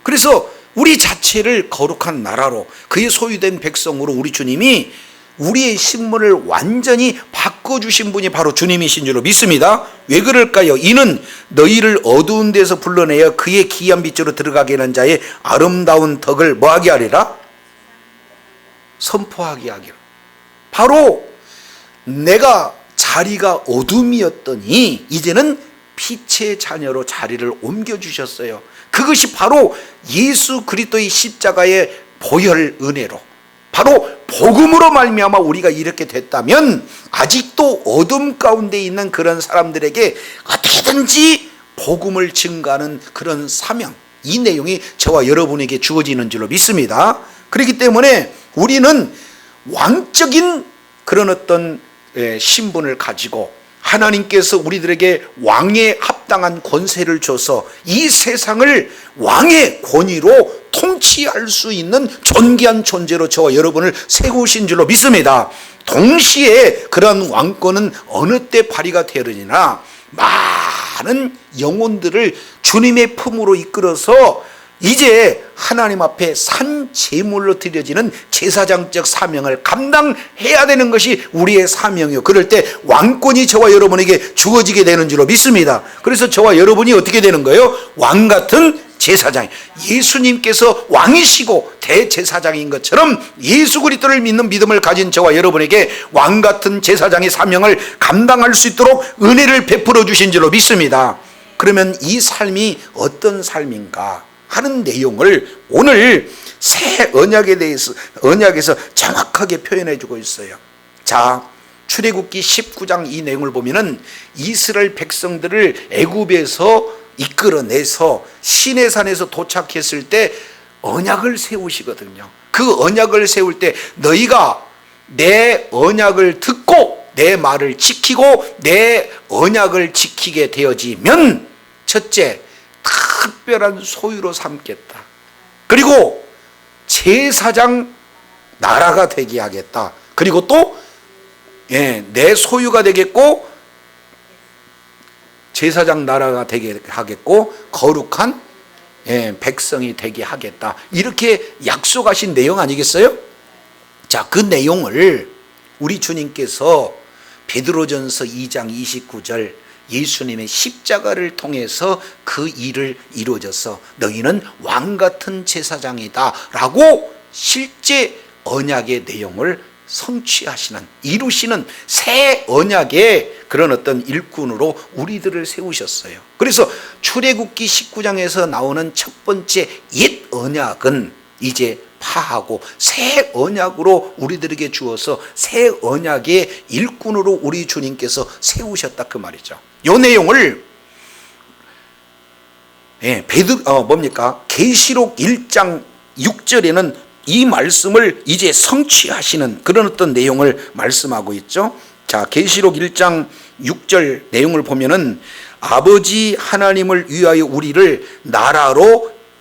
그래서 우리 자체를 거룩한 나라로, 그의 소유된 백성으로 우리 주님이 우리의 신분을 완전히 바꿔주신 분이 바로 주님이신 줄로 믿습니다. 왜 그럴까요? 이는 너희를 어두운 데서 불러내어 그의 기이한 빛으로 들어가게 하는 자의 아름다운 덕을 뭐하게 하리라? 선포하게 하기로. 바로 내가 자리가 어둠이었더니 이제는 빛의 자녀로 자리를 옮겨주셨어요. 그것이 바로 예수 그리스도의 십자가의 보혈 은혜로, 바로 복음으로 말미암아 우리가 이렇게 됐다면, 아직도 어둠 가운데 있는 그런 사람들에게 어떻게든지 복음을 증가하는 그런 사명, 이 내용이 저와 여러분에게 주어지는 줄로 믿습니다. 그렇기 때문에 우리는 왕적인 그런 어떤 신분을 가지고 하나님께서 우리들에게 왕에 합당한 권세를 줘서 이 세상을 왕의 권위로 통치할 수 있는 존귀한 존재로 저와 여러분을 세우신 줄로 믿습니다. 동시에 그러한 왕권은 어느 때 발휘가 되느니라, 많은 영혼들을 주님의 품으로 이끌어서 이제 하나님 앞에 산 제물로 드려지는 제사장적 사명을 감당해야 되는 것이 우리의 사명이요, 그럴 때 왕권이 저와 여러분에게 주어지게 되는 줄로 믿습니다. 그래서 저와 여러분이 어떻게 되는 거예요? 왕같은 제사장, 예수님께서 왕이시고 대제사장인 것처럼 예수 그리스도를 믿는 믿음을 가진 저와 여러분에게 왕같은 제사장의 사명을 감당할 수 있도록 은혜를 베풀어 주신 줄로 믿습니다. 그러면 이 삶이 어떤 삶인가 하는 내용을 오늘 새 언약에서 정확하게 표현해 주고 있어요. 자, 출애굽기 19장 이 내용을 보면은 이스라엘 백성들을 애굽에서 이끌어내서 시내산에서 도착했을 때 언약을 세우시거든요. 그 언약을 세울 때 너희가 내 언약을 듣고 내 말을 지키고 내 언약을 지키게 되어지면 첫째, 특별한 소유로 삼겠다. 그리고 제사장 나라가 되게 하겠다. 그리고 또 내 소유가 되겠고 제사장 나라가 되게 하겠고 거룩한 백성이 되게 하겠다. 이렇게 약속하신 내용 아니겠어요? 자, 그 내용을 우리 주님께서 베드로전서 2장 29절 예수님의 십자가를 통해서 그 일을 이루어져서 너희는 왕같은 제사장이다 라고 실제 언약의 내용을 성취하시는, 이루시는 새 언약의 그런 어떤 일꾼으로 우리들을 세우셨어요. 그래서 출애굽기 19장에서 나오는 첫 번째 옛 언약은 이제 파하고 새 언약으로 우리들에게 주어서 새 언약의 일꾼으로 우리 주님께서 세우셨다 그 말이죠. 이 내용을 계시록 1장 6절에는 이 말씀을 이제 성취하시는 그런 어떤 내용을 말씀하고 있죠. 자, 계시록 1장 6절 내용을 보면은 아버지 하나님을 위하여 우리를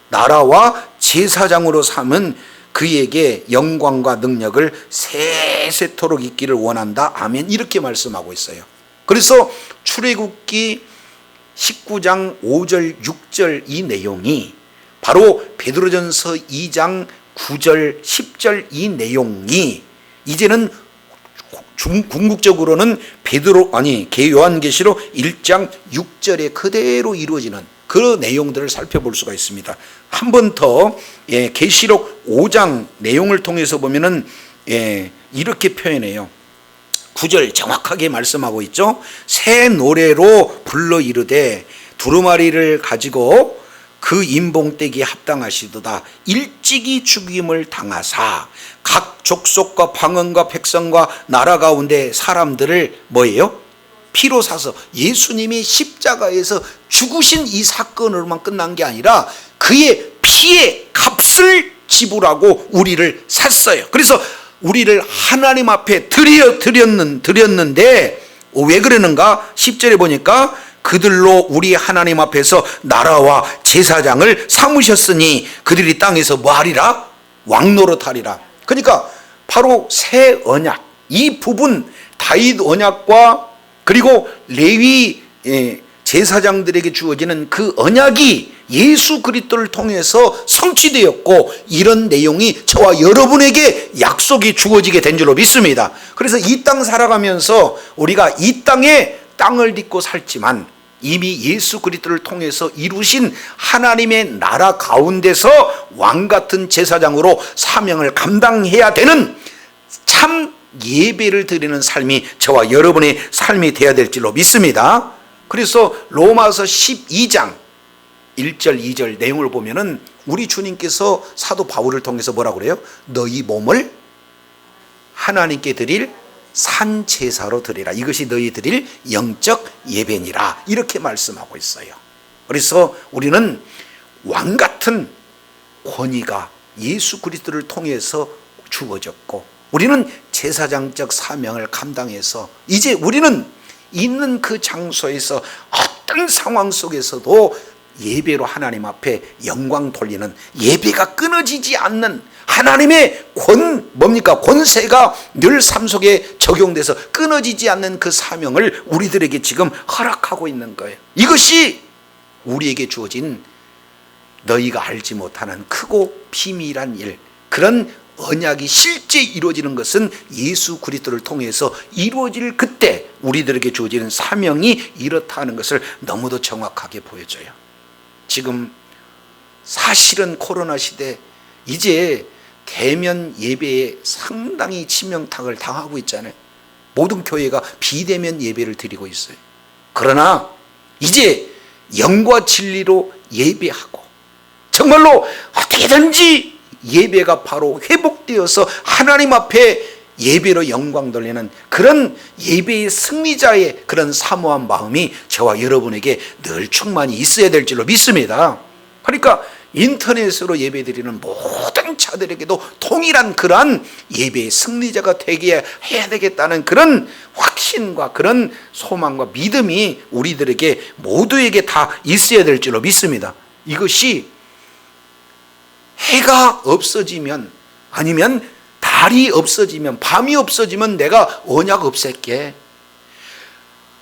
나라와 제사장으로 삼은 그에게 영광과 능력을 세세토록 있기를 원한다. 아멘. 이렇게 말씀하고 있어요. 그래서 출애굽기 19장 5절 6절 이 내용이 바로 베드로전서 2장 9절 10절 이 내용이 이제는 궁극적으로는 요한계시록 1장 6절에 그대로 이루어지는 그 내용들을 살펴볼 수가 있습니다. 한 번 더 계시록 5장 내용을 통해서 보면은 이렇게 표현해요. 9절 정확하게 말씀하고 있죠. 새 노래로 불러 이르되 두루마리를 가지고 그 인봉떼기에 합당하시도다. 일찍이 죽임을 당하사 각 족속과 방언과 백성과 나라 가운데 사람들을 뭐예요? 피로 사서 예수님이 십자가에서 죽으신 이 사건으로만 끝난 게 아니라 그의 피의 값을 지불하고 우리를 샀어요. 그래서 우리를 하나님 앞에 드렸는데 왜 그러는가? 10절에 보니까 그들로 우리 하나님 앞에서 나라와 제사장을 삼으셨으니 그들이 땅에서 뭐하리라? 왕노릇하리라. 그러니까 바로 새 언약, 이 부분 다윗 언약과 그리고 레위 제사장들에게 주어지는 그 언약이 예수 그리스도를 통해서 성취되었고 이런 내용이 저와 여러분에게 약속이 주어지게 된 줄로 믿습니다. 그래서 이 땅 살아가면서 우리가 이 땅에 땅을 딛고 살지만 이미 예수 그리스도를 통해서 이루신 하나님의 나라 가운데서 왕같은 제사장으로 사명을 감당해야 되는 참 예배를 드리는 삶이 저와 여러분의 삶이 되어야 될 줄로 믿습니다. 그래서 로마서 12장 1절 2절 내용을 보면은 우리 주님께서 사도 바울을 통해서 뭐라고 그래요? 너희 몸을 하나님께 드릴 산 제사로 드리라. 이것이 너희 드릴 영적 예배니라. 이렇게 말씀하고 있어요. 그래서 우리는 왕 같은 권위가 예수 그리스도를 통해서 주어졌고 우리는 제사장적 사명을 감당해서 이제 우리는 있는 그 장소에서 어떤 상황 속에서도 예배로 하나님 앞에 영광 돌리는, 예배가 끊어지지 않는 하나님의 권세가 늘 삶 속에 적용돼서 끊어지지 않는 그 사명을 우리들에게 지금 허락하고 있는 거예요. 이것이 우리에게 주어진 너희가 알지 못하는 크고 비밀한 일, 그런 언약이 실제 이루어지는 것은 예수 그리스도를 통해서 이루어질 그때 우리들에게 주어지는 사명이 이렇다는 것을 너무도 정확하게 보여줘요. 지금 사실은 코로나 시대 이제 대면 예배에 상당히 치명타를 당하고 있잖아요. 모든 교회가 비대면 예배를 드리고 있어요. 그러나 이제 영과 진리로 예배하고 정말로 어떻게든지 예배가 바로 회복되어서 하나님 앞에 예배로 영광 돌리는 그런 예배의 승리자의 그런 사모한 마음이 저와 여러분에게 늘 충만히 있어야 될 줄로 믿습니다. 그러니까 인터넷으로 예배드리는 모든 자들에게도 동일한 그러한 예배의 승리자가 되게 해야 되겠다는 그런 확신과 그런 소망과 믿음이 우리들에게 모두에게 다 있어야 될 줄로 믿습니다. 이것이 해가 없어지면 아니면 달이 없어지면 밤이 없어지면 내가 언약 없앨게.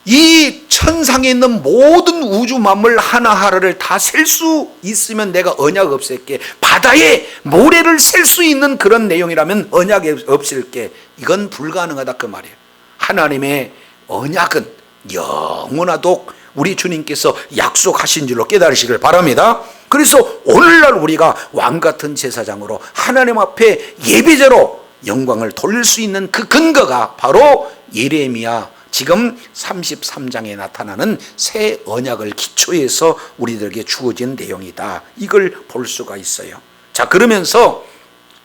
이 천상에 있는 모든 우주 만물 하나하나를 다 셀 수 있으면 내가 언약 없앨게. 바다에 모래를 셀 수 있는 그런 내용이라면 언약 없앨게. 이건 불가능하다 그 말이에요. 하나님의 언약은 영원하도록 우리 주님께서 약속하신 줄로 깨달으시길 바랍니다. 그래서 오늘날 우리가 왕같은 제사장으로 하나님 앞에 예배자로 영광을 돌릴 수 있는 그 근거가 바로 예레미야 지금 33장에 나타나는 새 언약을 기초해서 우리들에게 주어진 내용이다. 이걸 볼 수가 있어요. 자, 그러면서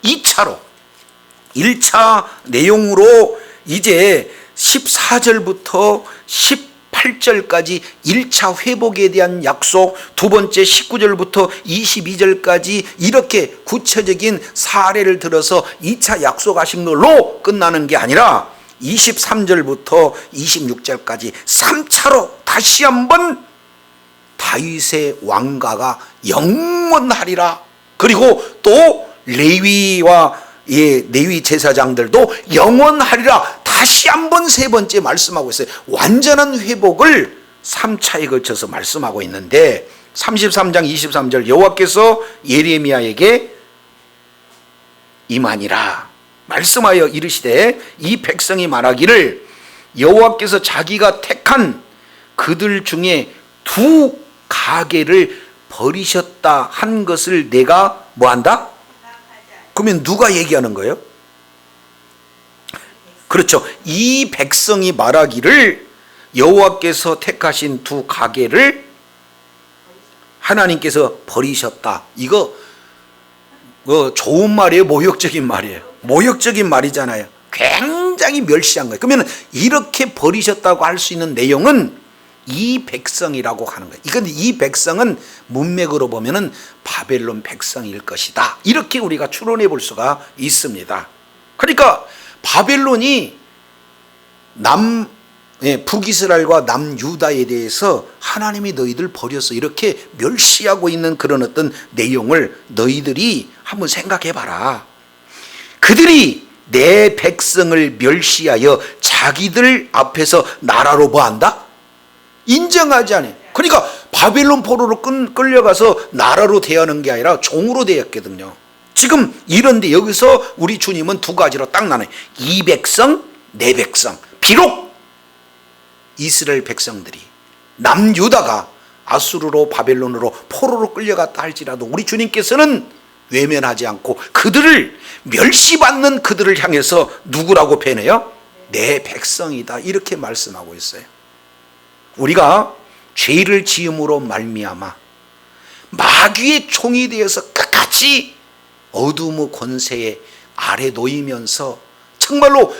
2차로 1차 내용으로 이제 14절부터 18절까지 1차 회복에 대한 약속, 두 번째 19절부터 22절까지 이렇게 구체적인 사례를 들어서 2차 약속하신 걸로 끝나는 게 아니라 23절부터 26절까지 3차로 다시 한번 다윗의 왕가가 영원하리라. 그리고 또 레위와 레위 제사장들도 영원하리라. 다시 한번 세 번째 말씀하고 있어요. 완전한 회복을 3차에 걸쳐서 말씀하고 있는데 33장 23절 여호와께서 예레미야에게 임하니라 말씀하여 이르시되 이 백성이 말하기를 여호와께서 자기가 택한 그들 중에 두 가게를 버리셨다 한 것을 내가 뭐한다? 그러면 누가 얘기하는 거예요? 그렇죠. 이 백성이 말하기를 여호와께서 택하신 두 가게를 하나님께서 버리셨다. 이거 좋은 말이에요? 모욕적인 말이에요? 모욕적인 말이잖아요. 굉장히 멸시한 거예요. 그러면 이렇게 버리셨다고 할 수 있는 내용은 이 백성이라고 하는 거예요. 이건 이 백성은 문맥으로 보면은 바벨론 백성일 것이다. 이렇게 우리가 추론해 볼 수가 있습니다. 그러니까 바벨론이 북이스라엘과 남유다에 대해서 하나님이 너희들 버려서 이렇게 멸시하고 있는 그런 어떤 내용을 너희들이 한번 생각해 봐라. 그들이 내 백성을 멸시하여 자기들 앞에서 나라로 뭐한다? 인정하지 않아요. 그러니까 바벨론 포로로 끌려가서 나라로 대하는 게 아니라 종으로 대했거든요. 지금 이런데 여기서 우리 주님은 두 가지로 딱 나눠요. 이 백성, 내 백성. 비록 이스라엘 백성들이 남유다가 아수르로 바벨론으로 포로로 끌려갔다 할지라도 우리 주님께서는 외면하지 않고 그들을 멸시받는 그들을 향해서 누구라고 표현해요? 내 백성이다. 이렇게 말씀하고 있어요. 우리가 죄를 지음으로 말미암아 마귀의 총이 되어서 끝까지 어둠의 권세에 아래 놓이면서 정말로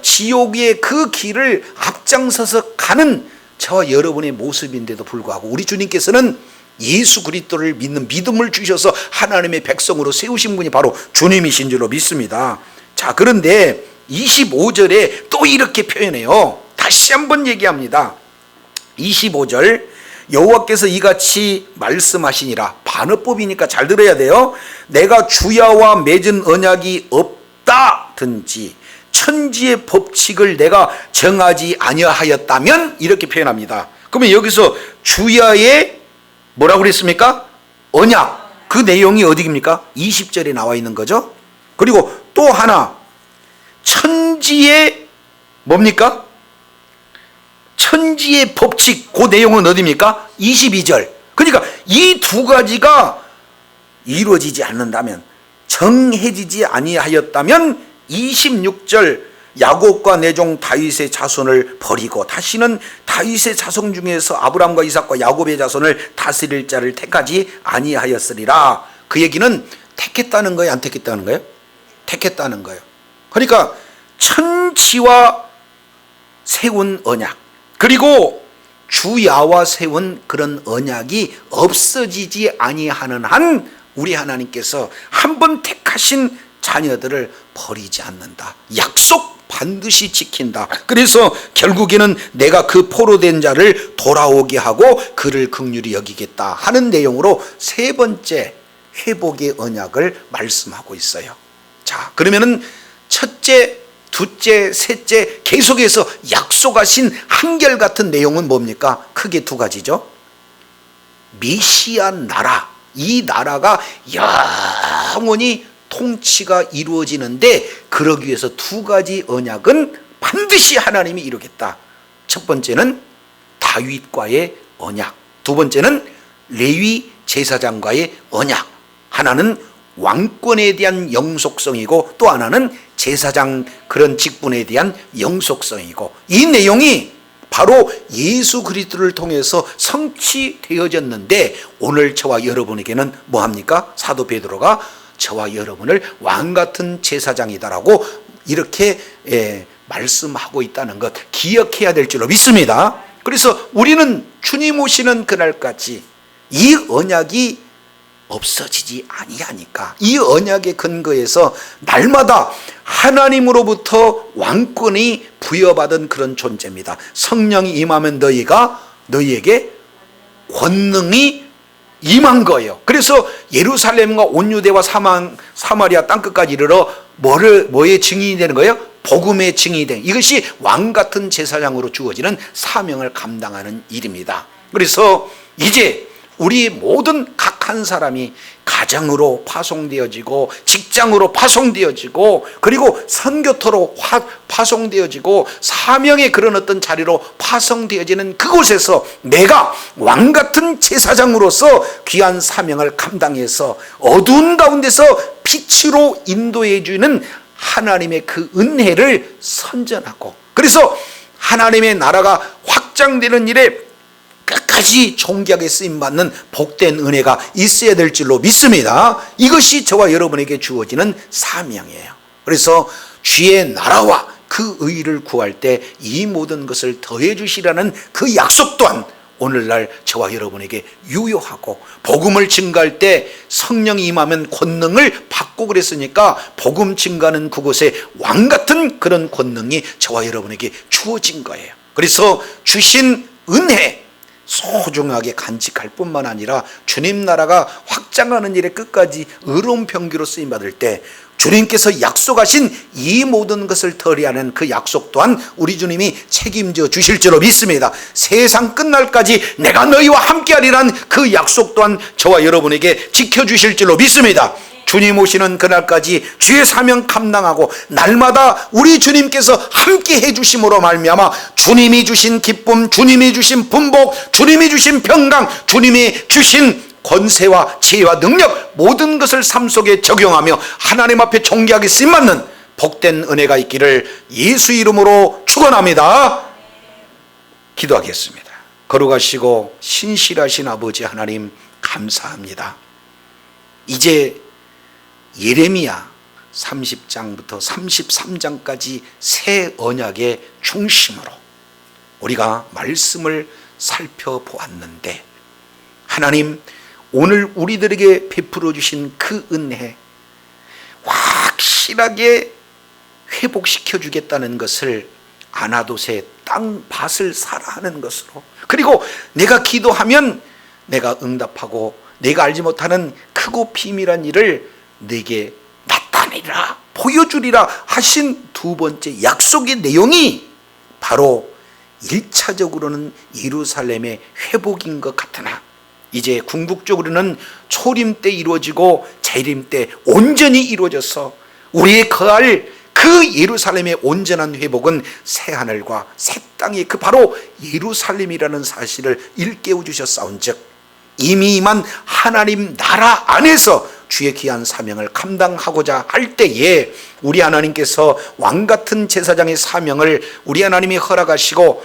지옥의 그 길을 앞장서서 가는 저와 여러분의 모습인데도 불구하고 우리 주님께서는 예수 그리스도를 믿는 믿음을 주셔서 하나님의 백성으로 세우신 분이 바로 주님이신 줄로 믿습니다. 자, 그런데 25절에 또 이렇게 표현해요. 다시 한번 얘기합니다. 25절 여호와께서 이같이 말씀하시니라. 반어법이니까 잘 들어야 돼요. 내가 주야와 맺은 언약이 없다든지 천지의 법칙을 내가 정하지 아니하였다면 이렇게 표현합니다. 그러면 여기서 주야의 뭐라고 그랬습니까? 언약. 그 내용이 어디입니까? 20절에 나와 있는 거죠. 그리고 또 하나 천지의 뭡니까? 천지의 법칙. 그 내용은 어디입니까? 22절 그러니까 이 두 가지가 이루어지지 않는다면, 정해지지 아니하였다면 26절 야곱과 내 종 다윗의 자손을 버리고 다시는 다윗의 자손 중에서 아브라함과 이삭과 야곱의 자손을 다스릴 자를 택하지 아니하였으리라. 그 얘기는 택했다는 거예요, 안 택했다는 거예요? 택했다는 거예요. 그러니까 천지와 세운 언약, 그리고 주야와 세운 그런 언약이 없어지지 아니하는 한 우리 하나님께서 한번 택하신 자녀들을 버리지 않는다. 약속 반드시 지킨다. 그래서 결국에는 내가 그 포로된 자를 돌아오게 하고 그를 긍휼히 여기겠다 하는 내용으로 세 번째 회복의 언약을 말씀하고 있어요. 자, 그러면은 첫째, 둘째, 셋째 계속해서 약속하신 한결같은 내용은 뭡니까? 크게 두 가지죠. 메시아 나라, 이 나라가 영원히 통치가 이루어지는데 그러기 위해서 두 가지 언약은 반드시 하나님이 이루겠다. 첫 번째는 다윗과의 언약, 두 번째는 레위 제사장과의 언약. 하나는 왕권에 대한 영속성이고 또 하나는 제사장 그런 직분에 대한 영속성이고, 이 내용이 바로 예수 그리스도를 통해서 성취되어졌는데 오늘 저와 여러분에게는 뭐합니까? 사도 베드로가 저와 여러분을 왕같은 제사장이다라고 이렇게 말씀하고 있다는 것 기억해야 될 줄로 믿습니다. 그래서 우리는 주님 오시는 그날까지 이 언약이 없어지지 아니하니까 이 언약의 근거에서 날마다 하나님으로부터 왕권이 부여받은 그런 존재입니다. 성령이 임하면 너희에게 권능이 임한 거예요. 그래서 예루살렘과 온 유대와 사마리아 땅끝까지 이르러 뭐의 증인이 되는 거예요? 복음의 증인이 되는, 이것이 왕같은 제사장으로 주어지는 사명을 감당하는 일입니다. 그래서 이제 우리 모든 각 한 사람이 가정으로 파송되어지고 직장으로 파송되어지고 그리고 선교토로 파송되어지고 사명의 그런 어떤 자리로 파송되어지는 그곳에서 내가 왕같은 제사장으로서 귀한 사명을 감당해서 어두운 가운데서 빛으로 인도해 주는 하나님의 그 은혜를 선전하고, 그래서 하나님의 나라가 확장되는 일에 끝까지 존귀하게 쓰임받는 복된 은혜가 있어야 될 줄로 믿습니다. 이것이 저와 여러분에게 주어지는 사명이에요. 그래서 주의 나라와 그 의를 구할 때 이 모든 것을 더해 주시라는 그 약속 또한 오늘날 저와 여러분에게 유효하고, 복음을 증가할 때 성령이 임하면 권능을 받고 그랬으니까 복음 증가하는 그곳에 왕같은 그런 권능이 저와 여러분에게 주어진 거예요. 그래서 주신 은혜 소중하게 간직할 뿐만 아니라 주님 나라가 확장하는 일에 끝까지 의로운 병기로 쓰임받을 때 주님께서 약속하신 이 모든 것을 덜이하는 그 약속 또한 우리 주님이 책임져 주실 줄로 믿습니다. 세상 끝날까지 내가 너희와 함께하리란 그 약속 또한 저와 여러분에게 지켜주실 줄로 믿습니다. 주님 오시는 그날까지 주의 사명 감당하고 날마다 우리 주님께서 함께 해주심으로 말미암아 주님이 주신 기쁨, 주님이 주신 분복, 주님이 주신 평강, 주님이 주신 권세와 지혜와 능력 모든 것을 삶 속에 적용하며 하나님 앞에 존귀하게 쓰임받는 복된 은혜가 있기를 예수 이름으로 축원합니다. 기도하겠습니다. 거룩하시고 신실하신 아버지 하나님 감사합니다. 이제 예레미야 30장부터 33장까지 새 언약의 중심으로 우리가 말씀을 살펴보았는데, 하나님 오늘 우리들에게 베풀어 주신 그 은혜 확실하게 회복시켜 주겠다는 것을 아나돗의 땅밭을 사라 하는 것으로, 그리고 내가 기도하면 내가 응답하고 내가 알지 못하는 크고 비밀한 일을 내게 나타내리라, 보여주리라 하신 두 번째 약속의 내용이 바로 1차적으로는 예루살렘의 회복인 것 같으나 이제 궁극적으로는 초림 때 이루어지고 재림 때 온전히 이루어져서 우리의 거할 그 예루살렘의 온전한 회복은 새하늘과 새 땅이 그 바로 예루살렘이라는 사실을 일깨워 주셨사온즉 이미 임한 하나님 나라 안에서 주의 귀한 사명을 감당하고자 할 때에 우리 하나님께서 왕같은 제사장의 사명을 우리 하나님이 허락하시고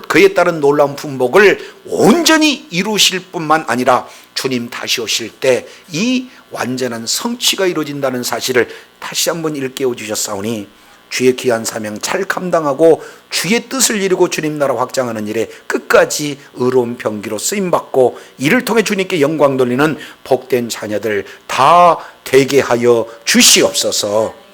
그에 따른 놀라운 분복을 온전히 이루실 뿐만 아니라 주님 다시 오실 때 이 완전한 성취가 이루어진다는 사실을 다시 한번 일깨워 주셨사오니 주의 귀한 사명 잘 감당하고 주의 뜻을 이루고 주님 나라 확장하는 일에 끝까지 의로운 병기로 쓰임받고 이를 통해 주님께 영광 돌리는 복된 자녀들 다 되게 하여 주시옵소서.